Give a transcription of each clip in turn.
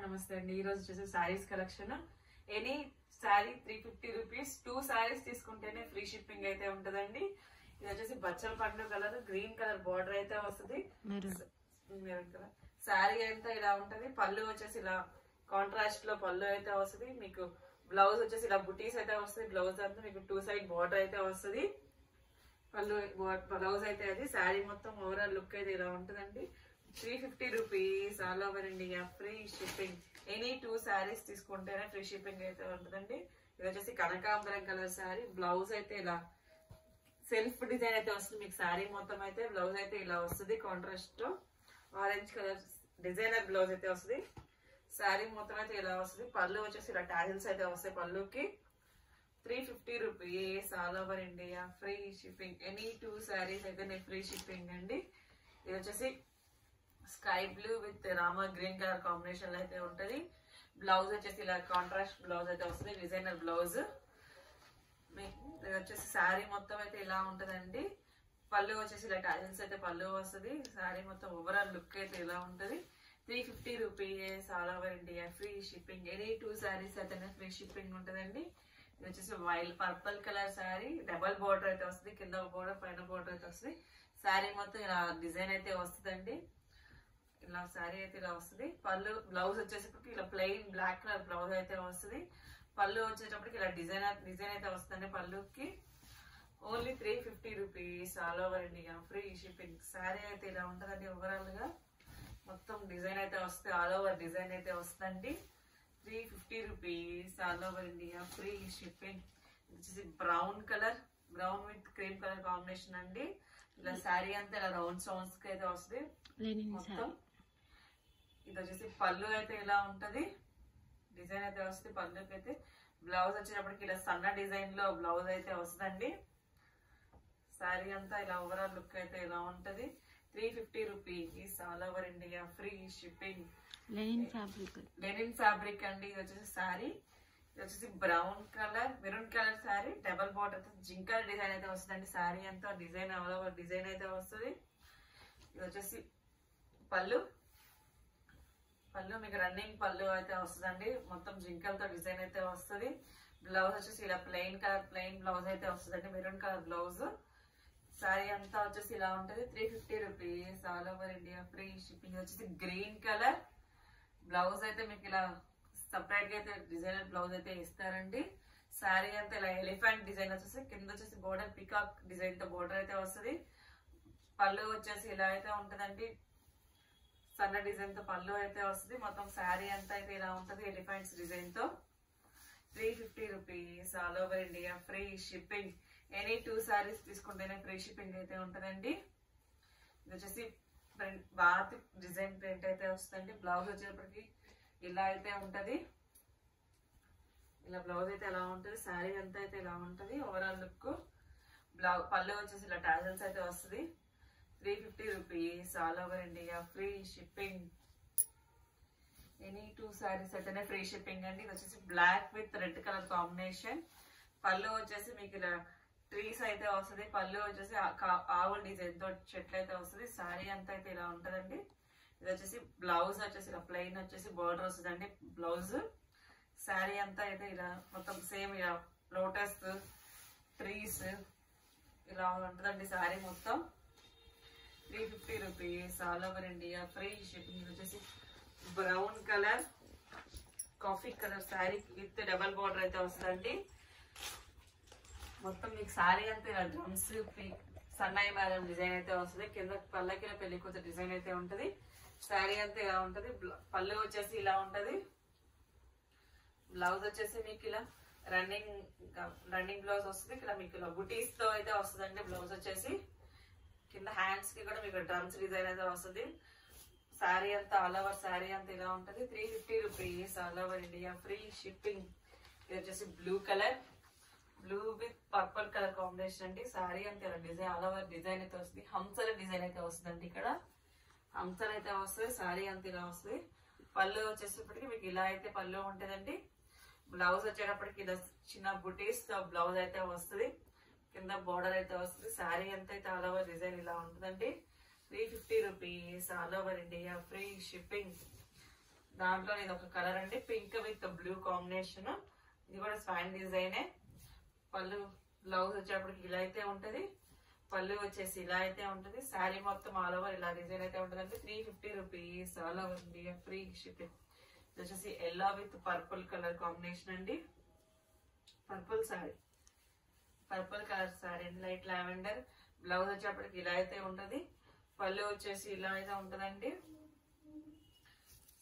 నమస్తే అండి. ఈ రోజు వచ్చేసి saris collection. Any sorry 350 rupees. 2 saris తీసుకుంటేనే ఫ్రీ షిప్పింగ్ అయితే ఉంటదండి. ఇది వచ్చేసి బచ్చల పండు కలర్, గ్రీన్ కలర్ బార్డర్ అయితే వస్తుంది. సారీ అయితే ఇలా ఉంటది. పళ్ళు వచ్చేసి ఇలా కాంట్రాస్ట్ లో పళ్ళు అయితే వస్తుంది. మీకు బ్లౌజ్ వచ్చేసి ఇలా బుటీస్ అయితే వస్తుంది. బ్లౌజ్ అంతా మీకు 2 సైడ్ బార్డర్ అయితే వస్తుంది. పళ్ళు బ్లౌజ్ అయితే అది. శారీ మొత్తం ఓవరాల్ లుక్ అయితే ఇలా ఉంటదండి. 350 rupees all over India free shipping. Any 2 saris తీసుకుంటేనే ఫ్రీ షిప్పింగ్ అయితే ఉంటుందండి. ఇది వచ్చేసి కనకాంబరం కలర్ శారీ. బ్లౌజ్ అయితే ఇలా సెల్ఫ్ డిజైన్ అయితే వస్తుంది. మీకు శారీ మొత్తం అయితే బ్లౌజ్ అయితే ఇలా వస్తుంది. కాంట్రాస్ట్ తో ఆరెంజ్ కలర్ డిజైనర్ బ్లౌజ్ అయితే వస్తుంది. శారీ మొత్తం అయితే ఇలా వస్తుంది. పళ్ళు వచ్చేసి ఇలా టాజిల్స్ అయితే వస్తాయి. పళ్ళుకి 350 rupees all over India free shipping. Any 2 saris అయితే ఫ్రీ షిప్పింగ్ అండి. ఇది వచ్చేసి sky blue with Rama green colour combination లో అయితే ఉంటది. బ్లౌజ్ వచ్చేసి ఇలా కాంట్రాస్ట్ బ్లౌజ్ అయితే వస్తుంది. Designer blouse. ఇది వచ్చేసి శారీ మొత్తం అయితే ఇలా ఉంటదండి. పళ్ళు వచ్చేసి ఇలా టాజిల్స్ అయితే పళ్ళు వస్తుంది. శారీ మొత్తం ఓవరాల్ లుక్ అయితే ఇలా ఉంటది. 350 rupees all over India free shipping. Any 2 saris అయితే ఫ్రీ షిప్పింగ్ ఉంటదండి. ఇది వచ్చేసి wild purple colour sari. Double border అయితే వస్తుంది. కింద బోర్డర్ పైన బోర్డర్ అయితే వస్తుంది. శారీ మొత్తం ఇలా డిజైన్ అయితే వస్తుందండి. ఇలా శారీ అయితే ఇలా వస్తుంది. పళ్ళు బ్లౌజ్ వచ్చేసరికి ఇలా ప్లెయిన్ బ్లాక్ కలర్ బ్లౌజ్ అయితే వస్తుంది. పళ్ళు వచ్చేటప్పటికి ఇలా డిజైన్ అయితే వస్తుంది. పళ్ళుకి only 350 rupees all over India free shipping. Sari అయితే ఇలా ఉంటదండి. ఓవరాల్ గా మొత్తం డిజైన్ అయితే వస్తుంది. ఆల్ ఓవర్ డిజైన్ అయితే వస్తుందండి. 350 rupees all over India free shipping. వచ్చేసి brown colour, brown with cream colour combination అండి. ఇలా శారీ అంతా ఇలా రౌండ్ సౌండ్స్ కి అయితే వస్తుంది మొత్తం. ఇది వచ్చేసి పళ్ళు అయితే ఇలా ఉంటది. డిజైన్ అయితే వస్తుంది. పళ్ళుకి అయితే బ్లౌజ్ వచ్చేటప్పటికి ఇలా సన్న డిజైన్ లో బ్లౌజ్ అయితే వస్తుందండి. శారీ అంతా ఇలా ఓవరాల్ లుక్ అయితే ఇలా ఉంటది. 350 rupees all over India free shipping. Linen fabric అండి. ఇది వచ్చేసి శారీ. ఇది వచ్చేసి brown colour, maroon colour sari. Double border జింకల్ డిజైన్ అయితే వస్తుందండి. శారీ అంతా డిజైన్ ఆల్ ఓవర్ డిజైన్ అయితే వస్తుంది. ఇది వచ్చేసి పళ్ళు. పళ్ళు మీకు రన్నింగ్ పళ్ళు అయితే వస్తుందండి. మొత్తం జింకలతో డిజైన్ అయితే వస్తుంది. బ్లౌజ్ వచ్చేసి ఇలా ప్లెయిన్ కలర్ ప్లెయిన్ బ్లౌజ్ అయితే వస్తుందండి. Maroon colour blouse. శారీ అంతా వచ్చేసి ఇలా ఉంటది. 350 rupees all over India free shipping. వచ్చేసి గ్రీన్ కలర్ బ్లౌజ్ అయితే మీకు ఇలా సపరేట్ గా అయితే డిజైనర్ బ్లౌజ్ అయితే ఇస్తారండి. శారీ అంతా ఇలా ఎలిఫెంట్ డిజైన్ వచ్చేసి కింద వచ్చేసి బోర్డర్ పికాక్ డిజైన్ తో బోర్డర్ అయితే వస్తుంది. పళ్ళు వచ్చేసి ఇలా అయితే ఉంటదండి. సన్న డిజైన్ తో పళ్ళు అయితే వస్తుంది. మొత్తం శారీ అంతా అయితే ఇలా ఉంటది ఎలిఫెంట్స్ డిజైన్ తో. 350 rupees all over India free shipping. Any 2 saris తీసుకుంటేనే ఫ్రీ షిప్పింగ్ అయితే ఉంటదండి. ఇది వచ్చేసి బాత్ డిజైన్ ప్రింట్ అయితే వస్తుంది. బ్లౌజ్ వచ్చేటప్పటికి ఇలా అయితే ఉంటది. ఇలా బ్లౌజ్ అయితే ఎలా ఉంటది. శారీ అంతా అయితే ఇలా ఉంటది ఓవరాల్ లుక్. పళ్ళు వచ్చేసి ఇలా టాజల్స్ అయితే వస్తుంది. 350 rupees all over India free shipping. Any 2 saris అయితేనే ఫ్రీ షిప్పింగ్ అండి. ఇది వచ్చేసి black with red colour combination. పళ్ళు వచ్చేసి మీకు ఇలా ట్రీస్ అయితే వస్తుంది. పళ్ళు వచ్చేసి ఆవుల డిజైన్ తో చెట్లు అయితే వస్తుంది. శారీ అంతా అయితే ఇలా ఉంటదండి. ఇది వచ్చేసి బ్లౌజ్ వచ్చేసి ఇలా ప్లెయిన్ వచ్చేసి బార్డర్ వస్తుందండి బ్లౌజ్. శారీ అంతా అయితే ఇలా మొత్తం సేమ్ ఇలా లోటస్ ట్రీస్ ఇలా ఉంటదండి శారీ మొత్తం. 350 rupees all over India free shipping. ఇది వచ్చేసి brown colour coffee colour sari with double border అయితే వస్తుందండి. మొత్తం మీకు శారీ అంతా ఇలా డ్రమ్స్ సన్నాయి మేళం డిజైన్ అయితే వస్తుంది. కింద పల్లకిల పెళ్లి కూతురు డిజైన్ అయితే ఉంటది. శారీ అంతా ఇలా ఉంటది. పళ్ళు వచ్చేసి ఇలా ఉంటది. బ్లౌజ్ వచ్చేసి మీకు ఇలా రన్నింగ్ బ్లౌజ్ వస్తుంది. ఇక్కడ మీకు ఇలా బుటీస్ తో అయితే వస్తుందండి. బ్లౌజ్ వచ్చేసి కింద హ్యాండ్స్ కి కూడా మీకు డ్రమ్స్ డిజైన్ అయితే వస్తుంది. శారీ అంతా ఆల్ ఓవర్ శారీ అంతా ఇలా ఉంటది. 350 rupees all over India free shipping. ఇది వచ్చేసి blue colour, blue with purple colour combination అండి. శారీ అంతా ఇలా డిజైన్ ఆల్ ఓవర్ డిజైన్ అయితే వస్తుంది. హంసల డిజైన్ అయితే వస్తుందండి. ఇక్కడ హంసలు అయితే వస్తుంది. శారీ అంతా ఇలా వస్తుంది. పళ్ళు వచ్చేటప్పటికి మీకు ఇలా అయితే పళ్ళు ఉంటదండి. బ్లౌజ్ వచ్చేటప్పటికి ఇలా చిన్న బుటీస్ తో బ్లౌజ్ అయితే వస్తుంది. కింద బోర్డర్ అయితే వస్తుంది. శారీ అంతా అయితే ఆల్ ఓవర్ డిజైన్ ఇలా ఉంటుందండి. 350 rupees all over India, free shipping. దాంట్లో ఇది ఒక కలర్ అండి, పింక్ విత్ బ్లూ కాంబినేషన్. ఇది కూడా స్వాన్ డిజైనే. పళ్ళు బ్లౌజ్ వచ్చేప్పటికి ఇలా అయితే ఉంటది, పళ్ళు వచ్చేసి ఇలా అయితే ఉంటది. శారీ మొత్తం ఆల్ ఓవర్ ఇలా డిజైన్ అయితే ఉంటదండి. 350 rupees all over India, free shipping. ఇది వచ్చేసి yellow with purple colour combination అండి. Purple sari, purple colour sari అండి, లైట్ లావెండర్. బ్లౌజ్ వచ్చేప్పటికి ఇలా అయితే ఉంటది, పళ్ళు వచ్చేసి ఇలా అయితే ఉంటదండి.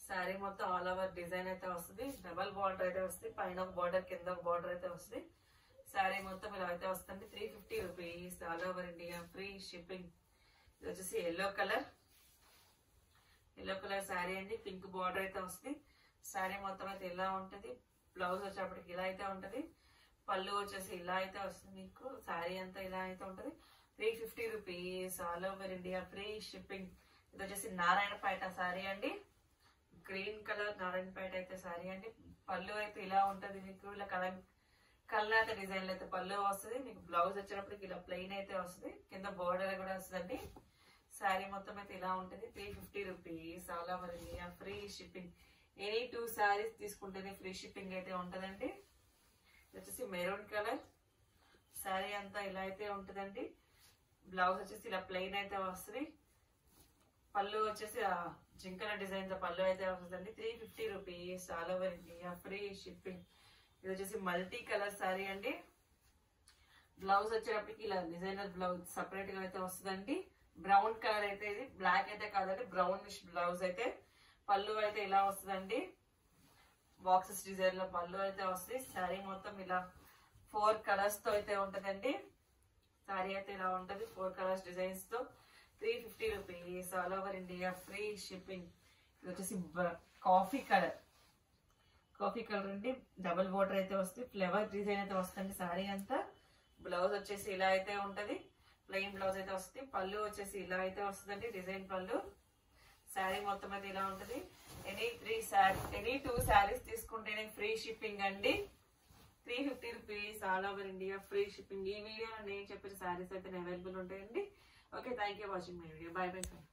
శారీ మొత్తం ఆల్ ఓవర్ డిజైన్ అయితే వస్తుంది. డబల్ బార్డర్ అయితే వస్తుంది, పైన ఒక బార్డర్ కింద ఒక బార్డర్ అయితే వస్తుంది. శారీ మొత్తం ఇలా అయితే వస్తుంది. 350 rupees all over India, free shipping. ఇది వచ్చేసి yellow colour, yellow colour sari అండి, పింక్ బార్డర్ అయితే వస్తుంది. శారీ మొత్తం అయితే ఇలా ఉంటది, బ్లౌజ్ వచ్చేప్పటికి ఇలా అయితే ఉంటది, పళ్ళు వచ్చేసి ఇలా అయితే వస్తుంది. మీకు శారీ అంతా ఇలా అయితే ఉంటది. 350 rupees all over India, free shipping. ఇది వచ్చేసి నారాయణపేట శారీ అండి, గ్రీన్ కలర్ నారాయణపేట అయితే శారీ అండి. పళ్ళు అయితే ఇలా ఉంటది మీకు, ఇలా కల్నాత డిజైన్ అయితే పళ్ళు వస్తుంది. మీకు బ్లౌజ్ వచ్చేటప్పటికి ఇలా ప్లెయిన్ అయితే వస్తుంది, కింద బోర్డర్ కూడా వస్తుందండి. శారీ మొత్తం అయితే ఇలా ఉంటుంది. 350 rupees all over India, free shipping. Any 2 saris తీసుకుంటేనే ఫ్రీ షిప్పింగ్ అయితే ఉంటదండి. ఇది వచ్చేసి మెరూన్ కలర్ శారీ అంతా ఇలా అయితే ఉంటదండి. బ్లౌజ్ వచ్చేసి ఇలా ప్లెయిన్ అయితే వస్తుంది, పళ్ళు వచ్చేసి జింకల డిజైన్ తో పళ్ళు అయితే వస్తుందండి. 350 rupees all over India, free shipping. ఇది వచ్చేసి మల్టీ కలర్ శారీ అండి. బ్లౌజ్ వచ్చేటప్పటికి ఇలా డిజైనర్ బ్లౌజ్ సపరేట్ గా అయితే వస్తుందండి. బ్రౌన్ కలర్ అయితే, ఇది బ్లాక్ అయితే కాదండి, బ్రౌనిష్ బ్లౌజ్ అయితే. పళ్ళు అయితే ఇలా వస్తుందండి, బాక్సెస్ డిజైన్ లో పళ్ళు అయితే వస్తుంది. శారీ మొత్తం ఇలా 4 కలర్స్ తో అయితే ఉంటదండి. శారీ అయితే ఇలా ఉంటది 4 కలర్స్ డిజైన్స్ తో. 350 rupees all over India, free shipping. ఇది వచ్చేసి కాఫీ కలర్, కాఫీ కలర్ అండి, డబుల్ బోర్డర్ అయితే వస్తుంది, ఫ్లవర్ డిజైన్ అయితే వస్తుంది శారీ అంతా. బ్లౌజ్ వచ్చేసి ఇలా అయితే ఉంటది, ప్లెయిన్ బ్లౌజ్ అయితే వస్తుంది. పళ్ళు వచ్చేసి ఇలా అయితే వస్తుందండి, డిజైన్ పళ్ళు. శారీ మొత్తం అయితే ఇలా ఉంటది. ఎనీ 2 శారీస్ తీసుకుంటేనే ఫ్రీ షిప్పింగ్ అండి. 350 rupees all over India, free shipping. ఈ వీడియోలో నేను చెప్పిన శారీస్ అయితే అవైలబుల్ ఉంటాయండి. Okay, thank you watching my video. By bye friends.